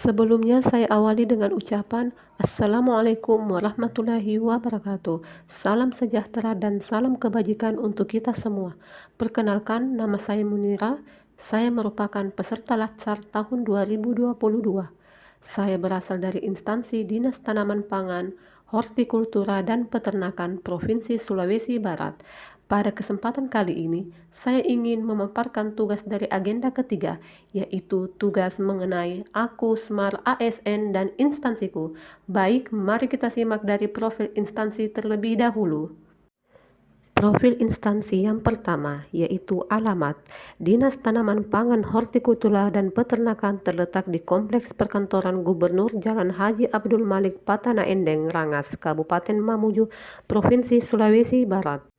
Sebelumnya saya awali dengan ucapan Assalamualaikum warahmatullahi wabarakatuh. Salam sejahtera dan salam kebajikan untuk kita semua. Perkenalkan, nama saya Munira. Saya merupakan peserta Latsar tahun 2022. Saya berasal dari instansi Dinas Tanaman Pangan, Hortikultura dan Peternakan Provinsi Sulawesi Barat. Pada kesempatan kali ini, saya ingin memaparkan tugas dari agenda ketiga, yaitu tugas mengenai aku, Smart ASN, dan instansiku. Baik, mari kita simak dari profil instansi terlebih dahulu. Profil instansi yang pertama, yaitu alamat. Dinas Tanaman Pangan, Hortikultura, dan Peternakan terletak di Kompleks Perkantoran Gubernur Jalan Haji Abdul Malik Patana Endeng, Rangas, Kabupaten Mamuju, Provinsi Sulawesi Barat.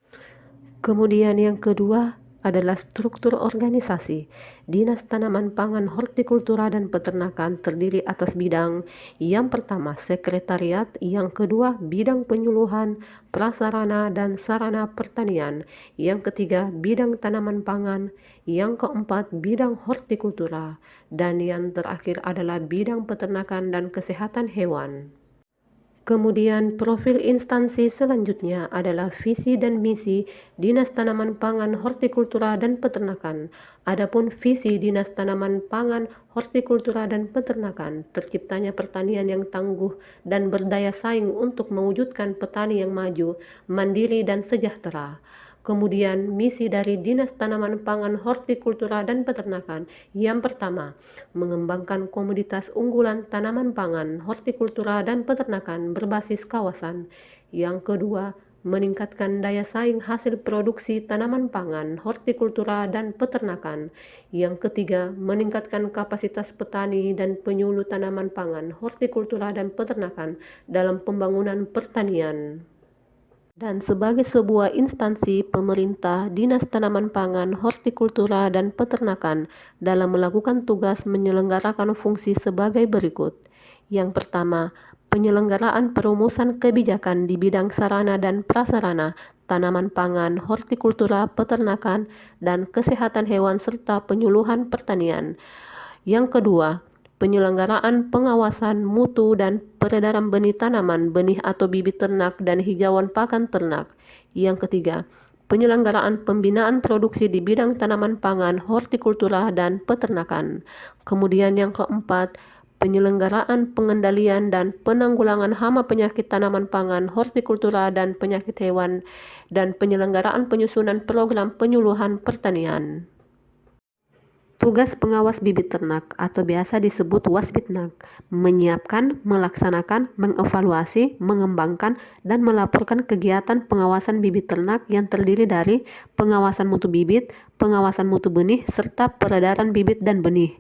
Kemudian yang kedua adalah struktur organisasi. Dinas Tanaman Pangan, Hortikultura, dan Peternakan terdiri atas bidang yang pertama sekretariat, yang kedua bidang penyuluhan, prasarana dan sarana pertanian, yang ketiga bidang tanaman pangan, yang keempat bidang hortikultura, dan yang terakhir adalah bidang peternakan dan kesehatan hewan. Kemudian profil instansi selanjutnya adalah visi dan misi Dinas Tanaman Pangan, Hortikultura, dan Peternakan. Adapun visi Dinas Tanaman Pangan, Hortikultura, dan Peternakan, terciptanya pertanian yang tangguh dan berdaya saing untuk mewujudkan petani yang maju, mandiri, dan sejahtera. Kemudian misi dari Dinas Tanaman Pangan, Hortikultura, dan Peternakan yang pertama, mengembangkan komoditas unggulan tanaman pangan, hortikultura, dan peternakan berbasis kawasan. Yang kedua, meningkatkan daya saing hasil produksi tanaman pangan, hortikultura, dan peternakan. Yang ketiga, meningkatkan kapasitas petani dan penyuluh tanaman pangan, hortikultura, dan peternakan dalam pembangunan pertanian. Dan sebagai sebuah instansi pemerintah, Dinas Tanaman Pangan, Hortikultura, dan Peternakan dalam melakukan tugas menyelenggarakan fungsi sebagai berikut. Yang pertama, penyelenggaraan perumusan kebijakan di bidang sarana dan prasarana, tanaman pangan, hortikultura, peternakan, dan kesehatan hewan serta penyuluhan pertanian. Yang kedua, penyelenggaraan pengawasan mutu dan peredaran benih tanaman, benih atau bibit ternak, dan hijauan pakan ternak. Yang ketiga, penyelenggaraan pembinaan produksi di bidang tanaman pangan, hortikultura, dan peternakan. Kemudian yang keempat, penyelenggaraan pengendalian dan penanggulangan hama penyakit tanaman pangan, hortikultura, dan penyakit hewan, dan penyelenggaraan penyusunan program penyuluhan pertanian. Tugas pengawas bibit ternak atau biasa disebut Wasbitnak, menyiapkan, melaksanakan, mengevaluasi, mengembangkan, dan melaporkan kegiatan pengawasan bibit ternak yang terdiri dari pengawasan mutu bibit, pengawasan mutu benih, serta peredaran bibit dan benih.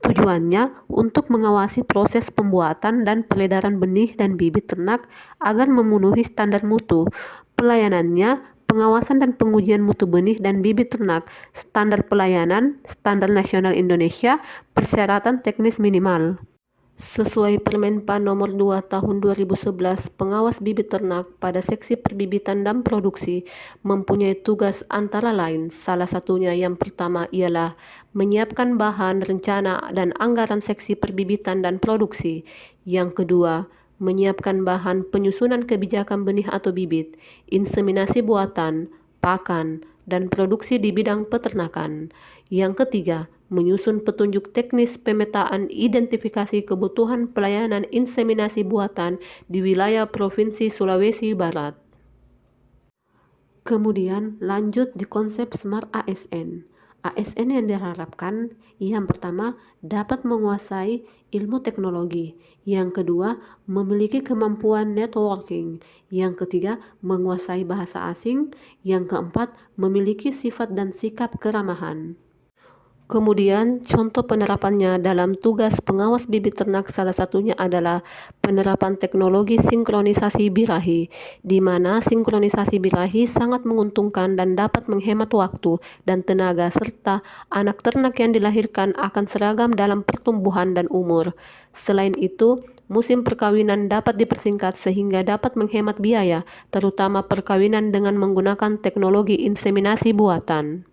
Tujuannya untuk mengawasi proses pembuatan dan peredaran benih dan bibit ternak agar memenuhi standar mutu. Pelayanannya, pengawasan dan pengujian mutu benih dan bibit ternak, standar pelayanan, standar nasional Indonesia, persyaratan teknis minimal. Sesuai Permenpan Nomor 2 Tahun 2011, pengawas bibit ternak pada seksi perbibitan dan produksi mempunyai tugas antara lain, salah satunya yang pertama ialah menyiapkan bahan, rencana, dan anggaran seksi perbibitan dan produksi. Yang kedua, menyiapkan bahan penyusunan kebijakan benih atau bibit, inseminasi buatan, pakan, dan produksi di bidang peternakan. Yang ketiga, menyusun petunjuk teknis pemetaan identifikasi kebutuhan pelayanan inseminasi buatan di wilayah Provinsi Sulawesi Barat. Kemudian lanjut di konsep Smart ASN. ASN yang diharapkan yang pertama dapat menguasai ilmu teknologi, yang kedua memiliki kemampuan networking, yang ketiga menguasai bahasa asing, yang keempat memiliki sifat dan sikap keramahan. Kemudian contoh penerapannya dalam tugas pengawas bibit ternak salah satunya adalah penerapan teknologi sinkronisasi birahi, di mana sinkronisasi birahi sangat menguntungkan dan dapat menghemat waktu dan tenaga serta anak ternak yang dilahirkan akan seragam dalam pertumbuhan dan umur. Selain itu, musim perkawinan dapat dipersingkat sehingga dapat menghemat biaya, terutama perkawinan dengan menggunakan teknologi inseminasi buatan.